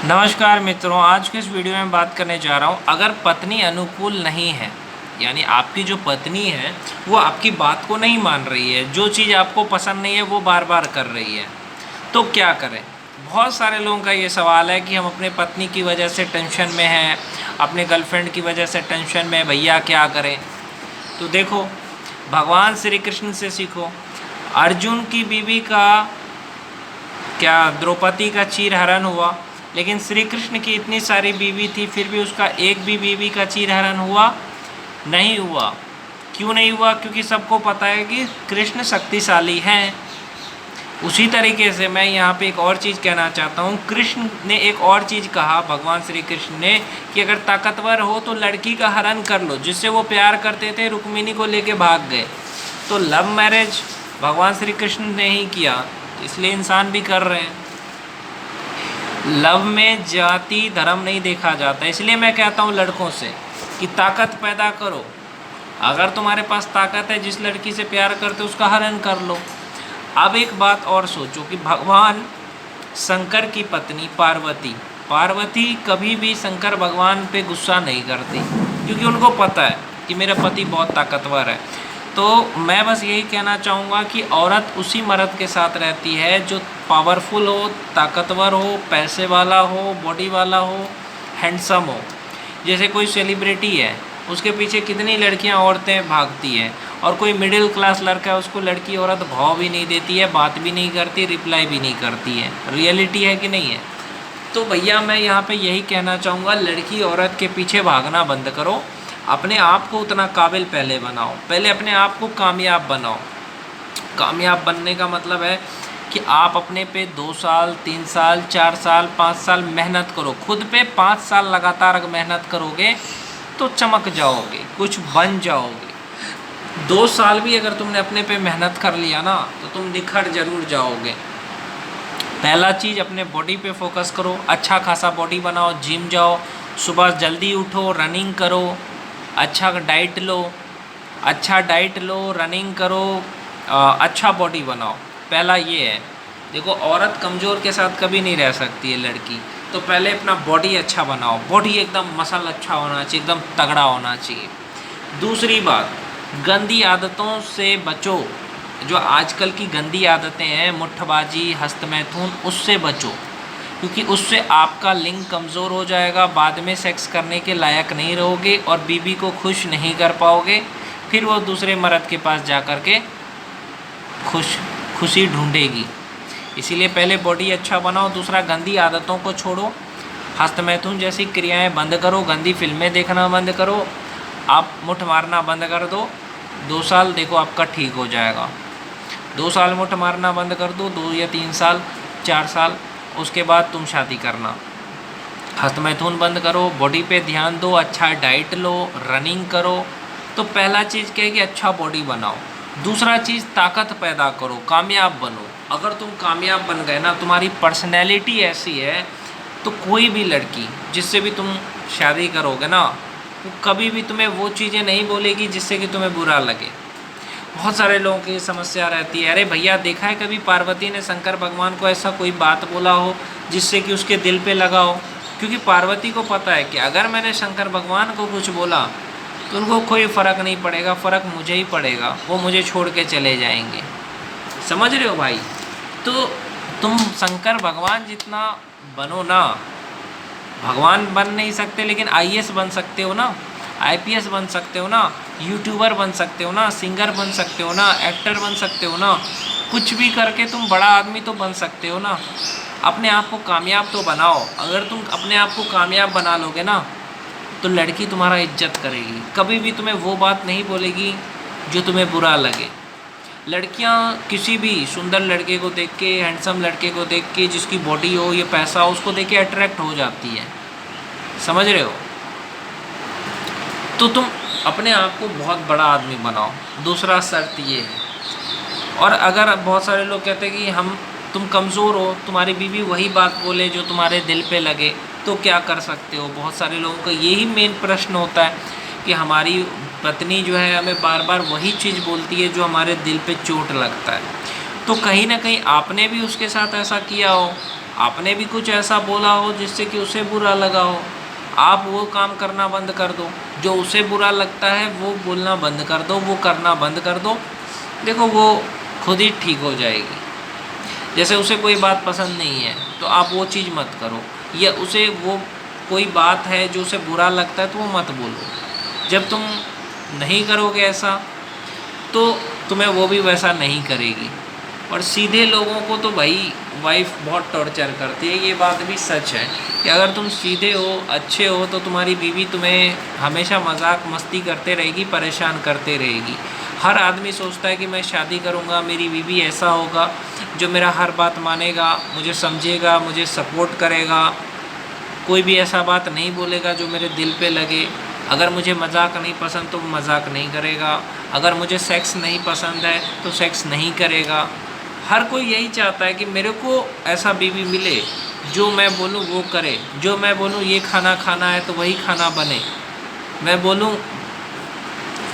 नमस्कार मित्रों, आज के इस वीडियो में बात करने जा रहा हूँ। अगर पत्नी अनुकूल नहीं है, यानी आपकी जो पत्नी है वो आपकी बात को नहीं मान रही है, जो चीज़ आपको पसंद नहीं है वो बार बार कर रही है, तो क्या करें। बहुत सारे लोगों का ये सवाल है कि हम अपने पत्नी की वजह से टेंशन में हैं, अपने गर्लफ्रेंड की वजह से टेंशन में, भैया क्या करें। तो देखो, भगवान श्री कृष्ण से सीखो। अर्जुन की बीवी का क्या द्रौपदी का चीरहरण हुआ, लेकिन श्री कृष्ण की इतनी सारी बीवी थी फिर भी उसका एक भी बीवी का चीरहरण हुआ नहीं हुआ। क्यों नहीं हुआ? क्योंकि सबको पता है कि कृष्ण शक्तिशाली हैं। उसी तरीके से मैं यहाँ पे एक और चीज़ कहना चाहता हूँ। कृष्ण ने एक और चीज़ कहा, भगवान श्री कृष्ण ने, कि अगर ताकतवर हो तो लड़की का हरण कर लो। जिससे वो प्यार करते थे रुक्मिणी को लेके भाग गए। तो लव मैरिज भगवान श्री कृष्ण ने ही किया, इसलिए इंसान भी कर रहे हैं। लव में जाति धर्म नहीं देखा जाता। इसलिए मैं कहता हूँ लड़कों से कि ताकत पैदा करो। अगर तुम्हारे पास ताकत है, जिस लड़की से प्यार करते हो उसका हरण कर लो। अब एक बात और सोचो कि भगवान शंकर की पत्नी पार्वती कभी भी शंकर भगवान पे गुस्सा नहीं करती, क्योंकि उनको पता है कि मेरा पति बहुत ताकतवर है। तो मैं बस यही कहना चाहूँगा कि औरत उसी मर्द के साथ रहती है जो पावरफुल हो, ताकतवर हो, पैसे वाला हो, बॉडी वाला हो, हैंडसम हो। जैसे कोई सेलिब्रिटी है, उसके पीछे कितनी लड़कियां औरतें भागती हैं, और कोई मिडिल क्लास लड़का है, उसको लड़की औरत भाव भी नहीं देती है, बात भी नहीं करती, रिप्लाई भी नहीं करती है। रियलिटी है कि नहीं है? तो भैया मैं यहाँ पे यही कहना चाहूँगा, लड़की औरत के पीछे भागना बंद करो। अपने आप को उतना काबिल पहले बनाओ, पहले अपने आप को कामयाब बनाओ। कामयाब बनने का मतलब है कि आप अपने पे 2 साल, 3 साल, 4 साल, 5 साल मेहनत करो। खुद पे 5 साल लगातार मेहनत करोगे तो चमक जाओगे, कुछ बन जाओगे। 2 साल भी अगर तुमने अपने पे मेहनत कर लिया ना, तो तुम निखर जरूर जाओगे। पहला चीज़, अपने बॉडी पे फोकस करो। अच्छा खासा बॉडी बनाओ, जिम जाओ, सुबह जल्दी उठो, रनिंग करो, अच्छा डाइट लो, रनिंग करो, अच्छा बॉडी बनाओ। पहला ये है। देखो, औरत कमज़ोर के साथ कभी नहीं रह सकती है लड़की। तो पहले अपना बॉडी अच्छा बनाओ। बॉडी एकदम मसल अच्छा होना चाहिए, एकदम तगड़ा होना चाहिए। दूसरी बात, गंदी आदतों से बचो। जो आजकल की गंदी आदतें हैं, मुट्ठबाजी, हस्तमैथुन, उससे बचो, क्योंकि उससे आपका लिंग कमज़ोर हो जाएगा। बाद में सेक्स करने के लायक नहीं रहोगे और बीवी को खुश नहीं कर पाओगे। फिर वो दूसरे मर्द के पास जा कर के खुशी ढूंढेगी। इसीलिए पहले बॉडी अच्छा बनाओ। दूसरा, गंदी आदतों को छोड़ो। हस्तमैथुन जैसी क्रियाएं बंद करो, गंदी फिल्में देखना बंद करो, आप मुठ मारना बंद कर दो। 2 साल देखो आपका ठीक हो जाएगा। 2 साल मुठ मारना बंद कर दो, 2 या 3 साल, 4 साल, उसके बाद तुम शादी करना। हस्तमैथुन बंद करो, बॉडी पे ध्यान दो, अच्छा डाइट लो, रनिंग करो। तो पहला चीज़ क्या है कि अच्छा बॉडी बनाओ। दूसरा चीज़, ताकत पैदा करो, कामयाब बनो। अगर तुम कामयाब बन गए ना, तुम्हारी पर्सनैलिटी ऐसी है, तो कोई भी लड़की जिससे भी तुम शादी करोगे ना, वो कभी भी तुम्हें वो चीज़ें नहीं बोलेगी जिससे कि तुम्हें बुरा लगे। बहुत सारे लोगों की समस्या रहती है, अरे भैया देखा है कभी पार्वती ने शंकर भगवान को ऐसा कोई बात बोला हो जिससे कि उसके दिल पे लगा हो? क्योंकि पार्वती को पता है कि अगर मैंने शंकर भगवान को कुछ बोला तो उनको कोई फ़र्क नहीं पड़ेगा, फ़र्क मुझे ही पड़ेगा, वो मुझे छोड़ के चले जाएंगे। समझ रहे हो भाई? तो तुम शंकर भगवान जितना बनो ना। भगवान बन नहीं सकते, लेकिन आईएएस बन सकते हो ना, आईपीएस बन सकते हो ना, यूट्यूबर बन सकते हो ना, सिंगर बन सकते हो ना, एक्टर बन सकते हो ना। कुछ भी करके तुम बड़ा आदमी तो बन सकते हो ना। अपने आप को कामयाब तो बनाओ। अगर तुम अपने आप को कामयाब बना लोगे ना, तो लड़की तुम्हारा इज्जत करेगी। कभी भी तुम्हें वो बात नहीं बोलेगी जो तुम्हें बुरा लगे। लड़कियां किसी भी सुंदर लड़के को देख के, हैंडसम लड़के को देख के, जिसकी बॉडी हो या पैसा हो, उसको देख के अट्रैक्ट हो जाती है। समझ रहे हो? तो तुम अपने आप को बहुत बड़ा आदमी बनाओ। दूसरा शर्त ये है। और अगर बहुत सारे लोग कहते हैं कि तुम कमज़ोर हो, तुम्हारी बीवी वही बात बोले जो तुम्हारे दिल पे लगे, तो क्या कर सकते हो? बहुत सारे लोगों का यही मेन प्रश्न होता है कि हमारी पत्नी जो है हमें बार बार वही चीज़ बोलती है जो हमारे दिल पे चोट लगता है। तो कहीं ना कहीं आपने भी उसके साथ ऐसा किया हो, आपने भी कुछ ऐसा बोला हो जिससे कि उसे बुरा लगा हो, आप वो काम करना बंद कर दो। जो उसे बुरा लगता है वो बोलना बंद कर दो, वो करना बंद कर दो। देखो वो खुद ही ठीक हो जाएगी। जैसे उसे कोई बात पसंद नहीं है तो आप वो चीज़ मत करो, या उसे वो कोई बात है जो उसे बुरा लगता है तो वो मत बोलो। जब तुम नहीं करोगे ऐसा तो तुम्हें वो भी वैसा नहीं करेगी। और सीधे लोगों को तो भाई वाइफ बहुत टॉर्चर करती है, ये बात भी सच है कि अगर तुम सीधे हो, अच्छे हो, तो तुम्हारी बीवी तुम्हें हमेशा मजाक मस्ती करते रहेगी, परेशान करते रहेगी। हर आदमी सोचता है कि मैं शादी करूंगा, मेरी बीवी ऐसा होगा जो मेरा हर बात मानेगा, मुझे समझेगा, मुझे सपोर्ट करेगा, कोई भी ऐसा बात नहीं बोलेगा जो मेरे दिल पे लगे। अगर मुझे मजाक नहीं पसंद तो मजाक नहीं करेगा, अगर मुझे सेक्स नहीं पसंद है तो सेक्स नहीं करेगा। हर कोई यही चाहता है कि मेरे को ऐसा बीवी मिले जो मैं बोलूँ वो करे, जो मैं बोलूँ ये खाना खाना है तो वही खाना बने, मैं बोलूँ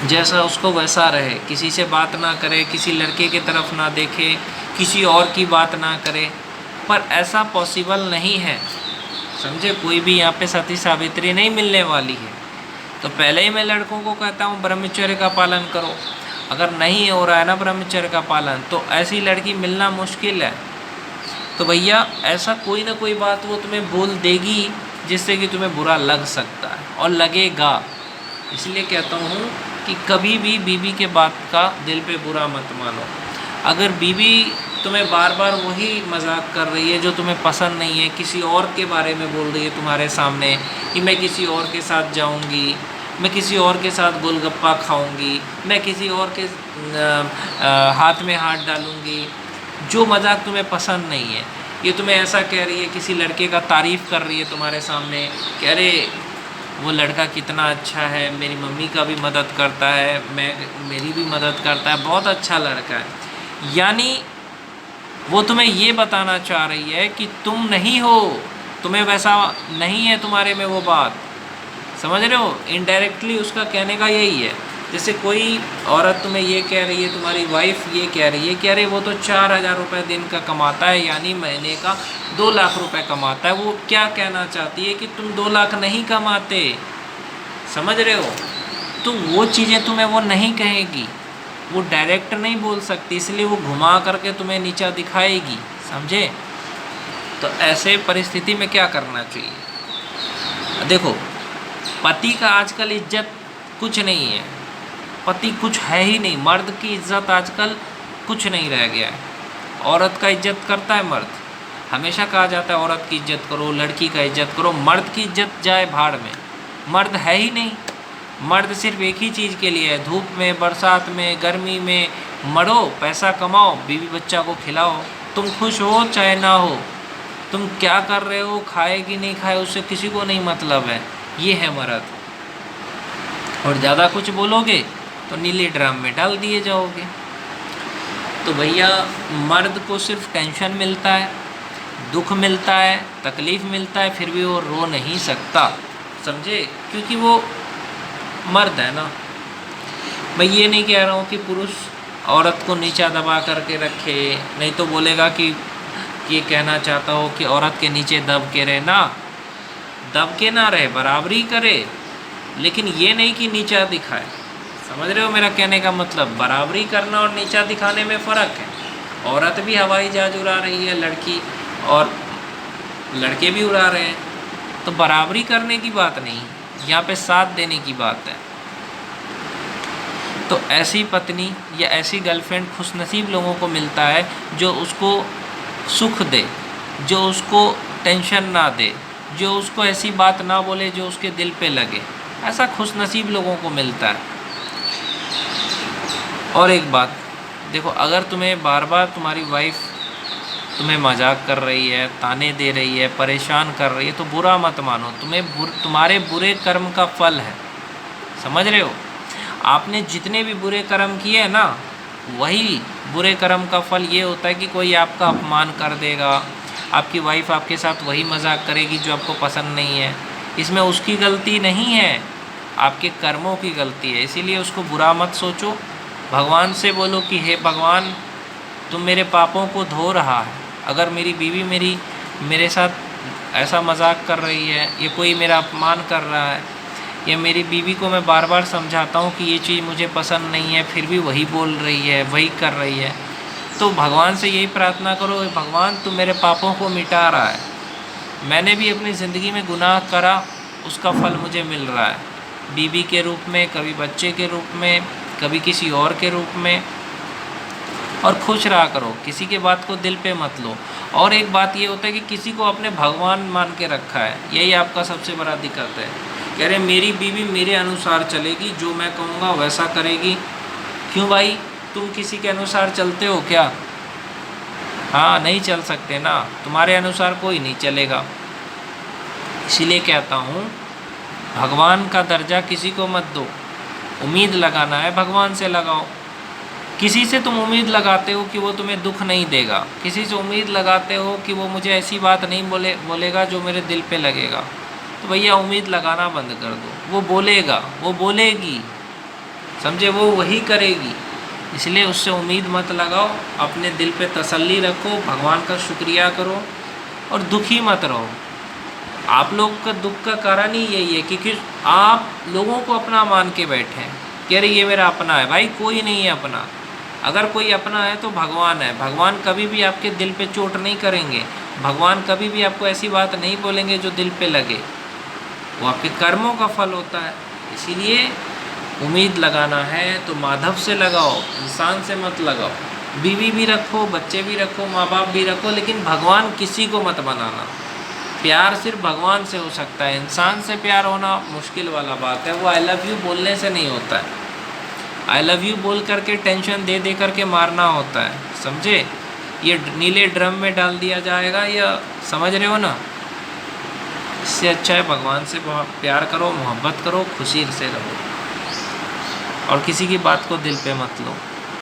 जैसा उसको वैसा रहे, किसी से बात ना करे, किसी लड़के की तरफ ना देखे, किसी और की बात ना करे। पर ऐसा पॉसिबल नहीं है, समझे। कोई भी यहाँ पे सती सावित्री नहीं मिलने वाली है। तो पहले ही मैं लड़कों को कहता हूँ ब्रह्मचर्य का पालन करो। अगर नहीं हो रहा है ना ब्रह्मचर्य का पालन तो ऐसी लड़की मिलना मुश्किल है। तो भैया ऐसा कोई ना कोई बात वो तुम्हें बोल देगी जिससे कि तुम्हें बुरा लग सकता है और लगेगा। इसलिए कहता हूँ कि कभी भी बीवी के बात का दिल पे बुरा मत मानो। अगर बीवी तुम्हें बार बार वही मजाक कर रही है जो तुम्हें पसंद नहीं है, किसी और के बारे में बोल रही है तुम्हारे सामने कि मैं किसी और के साथ जाऊंगी, मैं किसी और के साथ गोलगप्पा खाऊंगी, मैं किसी और के हाथ में हाथ डालूंगी, जो मजाक तुम्हें पसंद नहीं है, ये तुम्हें ऐसा कह रही है, किसी लड़के का तारीफ़ कर रही है तुम्हारे सामने कि अरे वो लड़का कितना अच्छा है, मेरी मम्मी का भी मदद करता है, मेरी भी मदद करता है, बहुत अच्छा लड़का है। यानी वो तुम्हें ये बताना चाह रही है कि तुम नहीं हो, तुम्हें वैसा नहीं है तुम्हारे में वो बात, समझ रहे हो। इनडायरेक्टली उसका कहने का यही है। जैसे कोई औरत तुम्हें ये कह रही है, तुम्हारी वाइफ ये कह रही है कि अरे वो तो 4,000 रुपये दिन का कमाता है, यानी महीने का 2 लाख रुपए कमाता है। वो क्या कहना चाहती है कि तुम 2 लाख नहीं कमाते, समझ रहे हो। तो वो चीज़ें तुम्हें वो नहीं कहेगी, वो डायरेक्ट नहीं बोल सकती, इसलिए वो घुमा करके तुम्हें नीचा दिखाएगी, समझे। तो ऐसे परिस्थिति में क्या करना चाहिए। देखो पति का आजकल इज्जत कुछ नहीं है, पति कुछ है ही नहीं। मर्द की इज्जत आजकल कुछ नहीं रह गया है। औरत का इज्जत करता है मर्द, हमेशा कहा जाता है औरत की इज्जत करो, लड़की का इज्जत करो। मर्द की इज्जत जाए भाड़ में, मर्द है ही नहीं। मर्द सिर्फ एक ही चीज़ के लिए है, धूप में, बरसात में, गर्मी में मरो, पैसा कमाओ, बीवी बच्चा को खिलाओ। तुम खुश हो चाहे ना हो, तुम क्या कर रहे हो, खाए कि नहीं खाए, उससे किसी को नहीं मतलब है। ये है मर्द। और ज़्यादा कुछ बोलोगे तो नीले ड्राम में डाल दिए जाओगे। तो भैया मर्द को सिर्फ टेंशन मिलता है, दुख मिलता है, तकलीफ़ मिलता है, फिर भी वो रो नहीं सकता, समझे, क्योंकि वो मर्द है ना। मैं ये नहीं कह रहा हूँ कि पुरुष औरत को नीचा दबा करके रखे, नहीं तो बोलेगा कि ये कहना चाहता हो कि औरत के नीचे दब के रहे ना, दब के ना रहे, बराबरी करे, लेकिन ये नहीं कि नीचा दिखाए। समझ रहे हो मेरा कहने का मतलब। बराबरी करना और नीचा दिखाने में फ़र्क है। औरत भी हवाई जहाज उड़ा रही है, लड़की और लड़के भी उड़ा रहे हैं, तो बराबरी करने की बात नहीं, यहाँ पे साथ देने की बात है। तो ऐसी पत्नी या ऐसी गर्लफ्रेंड खुशनसीब लोगों को मिलता है जो उसको सुख दे, जो उसको टेंशन ना दे, जो उसको ऐसी बात ना बोले जो उसके दिल पे लगे। ऐसा खुशनसीब लोगों को मिलता है। और एक बात देखो, अगर तुम्हें बार बार तुम्हारी वाइफ तुम्हें मजाक कर रही है, ताने दे रही है, परेशान कर रही है, तो बुरा मत मानो। तुम्हारे बुरे कर्म का फल है, समझ रहे हो। आपने जितने भी बुरे कर्म किए हैं ना, वही बुरे कर्म का फल ये होता है कि कोई आपका अपमान कर देगा, आपकी वाइफ आपके साथ वही मजाक करेगी जो आपको पसंद नहीं है। इसमें उसकी गलती नहीं है, आपके कर्मों की गलती है। इसीलिए उसको बुरा मत सोचो। भगवान से बोलो कि हे भगवान, तुम मेरे पापों को धो रहा है। अगर मेरी बीवी मेरी मेरे साथ ऐसा मजाक कर रही है, ये कोई मेरा अपमान कर रहा है, या मेरी बीवी को मैं बार बार समझाता हूँ कि ये चीज़ मुझे पसंद नहीं है, फिर भी वही बोल रही है, वही कर रही है। तो भगवान से यही प्रार्थना करो, भगवान तू मेरे पापों को मिटा रहा है, मैंने भी अपनी ज़िंदगी में गुनाह करा, उसका फल मुझे मिल रहा है, बीवी के रूप में, कभी बच्चे के रूप में, कभी किसी और के रूप में। और खुश रहा करो, किसी के बात को दिल पे मत लो। और एक बात ये होता है कि किसी को अपने भगवान मान के रखा है, यही आपका सबसे बड़ा दिक्कत है। कह रहे मेरी बीवी मेरे अनुसार चलेगी, जो मैं कहूँगा वैसा करेगी। क्यों भाई, तुम किसी के अनुसार चलते हो क्या? हाँ, नहीं चल सकते ना, तुम्हारे अनुसार कोई नहीं चलेगा। इसीलिए कहता हूँ भगवान का दर्जा किसी को मत दो, उम्मीद लगाना है भगवान से लगाओ। किसी से तुम उम्मीद लगाते हो कि वो तुम्हें दुख नहीं देगा, किसी से उम्मीद लगाते हो कि वो मुझे ऐसी बात नहीं बोलेगा जो मेरे दिल पे लगेगा, तो भैया उम्मीद लगाना बंद कर दो। वो बोलेगा, वो बोलेगी, समझे, वो वही करेगी। इसलिए उससे उम्मीद मत लगाओ, अपने दिल पे तसल्ली रखो, भगवान का शुक्रिया करो और दुखी मत रहो। आप लोग का दुख का कारण ही यही है क्योंकि आप लोगों को अपना मान के बैठे हैं, कह रहे ये मेरा अपना है। भाई कोई नहीं है अपना, अगर कोई अपना है तो भगवान है। भगवान कभी भी आपके दिल पे चोट नहीं करेंगे, भगवान कभी भी आपको ऐसी बात नहीं बोलेंगे जो दिल पे लगे, वो आपके कर्मों का फल होता है। इसीलिए उम्मीद लगाना है तो माधव से लगाओ, इंसान से मत लगाओ। बीवी भी रखो, बच्चे भी रखो, माँ बाप भी रखो, लेकिन भगवान किसी को मत बनाना। प्यार सिर्फ भगवान से हो सकता है, इंसान से प्यार होना मुश्किल वाला बात है। वो आई लव यू बोलने से नहीं होता है, आई लव यू बोल करके टेंशन दे दे करके मारना होता है, समझे। ये नीले ड्रम में डाल दिया जाएगा, या समझ रहे हो ना। इससे अच्छा है भगवान से प्यार करो, मोहब्बत करो, खुशी से रहो और किसी की बात को दिल पे मत लो।